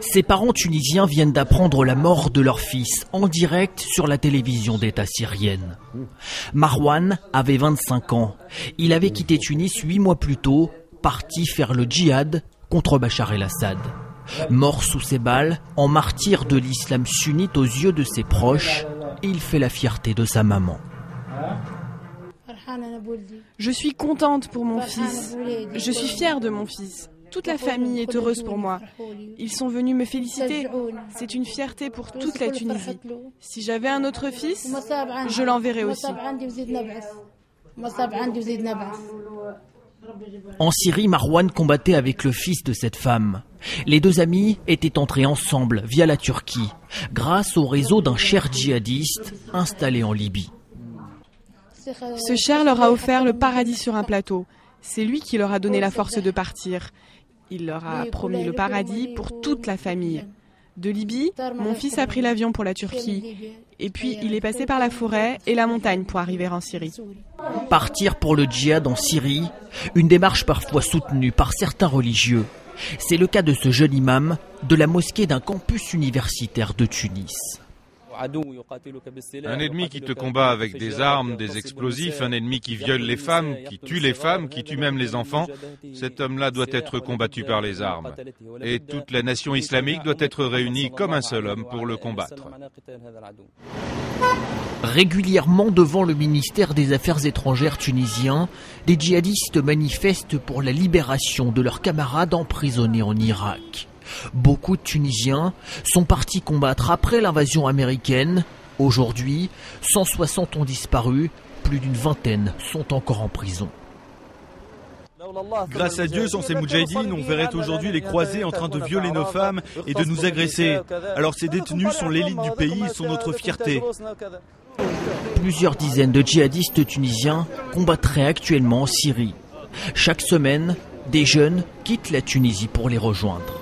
Ses parents tunisiens viennent d'apprendre la mort de leur fils en direct sur la télévision d'État syrienne. Marwan avait 25 ans. Il avait quitté Tunis 8 mois plus tôt, parti faire le djihad contre Bachar el-Assad. Mort sous ses balles, en martyr de l'islam sunnite aux yeux de ses proches, il fait la fierté de sa maman. Je suis contente pour mon fils. Je suis fière de mon fils. Toute la famille est heureuse pour moi. Ils sont venus me féliciter. C'est une fierté pour toute la Tunisie. Si j'avais un autre fils, je l'enverrais aussi. En Syrie, Marwan combattait avec le fils de cette femme. Les deux amis étaient entrés ensemble via la Turquie, grâce au réseau d'un cher djihadiste installé en Libye. Ce cher leur a offert le paradis sur un plateau. C'est lui qui leur a donné la force de partir. Il leur a promis le paradis pour toute la famille. De Libye, mon fils a pris l'avion pour la Turquie. Et puis, il est passé par la forêt et la montagne pour arriver en Syrie. Partir pour le djihad en Syrie, une démarche parfois soutenue par certains religieux. C'est le cas de ce jeune imam de la mosquée d'un campus universitaire de Tunis. Un ennemi qui te combat avec des armes, des explosifs, un ennemi qui viole les femmes, qui tue même les enfants, cet homme-là doit être combattu par les armes. Et toute la nation islamique doit être réunie comme un seul homme pour le combattre. Régulièrement devant le ministère des Affaires étrangères tunisien, des djihadistes manifestent pour la libération de leurs camarades emprisonnés en Irak. Beaucoup de Tunisiens sont partis combattre après l'invasion américaine. Aujourd'hui, 160 ont disparu, plus d'une vingtaine sont encore en prison. Grâce à Dieu, sans ces moudjahidines, on verrait aujourd'hui les croisés en train de violer nos femmes et de nous agresser. Alors ces détenus sont l'élite du pays, ils sont notre fierté. Plusieurs dizaines de djihadistes tunisiens combattraient actuellement en Syrie. Chaque semaine, des jeunes quittent la Tunisie pour les rejoindre.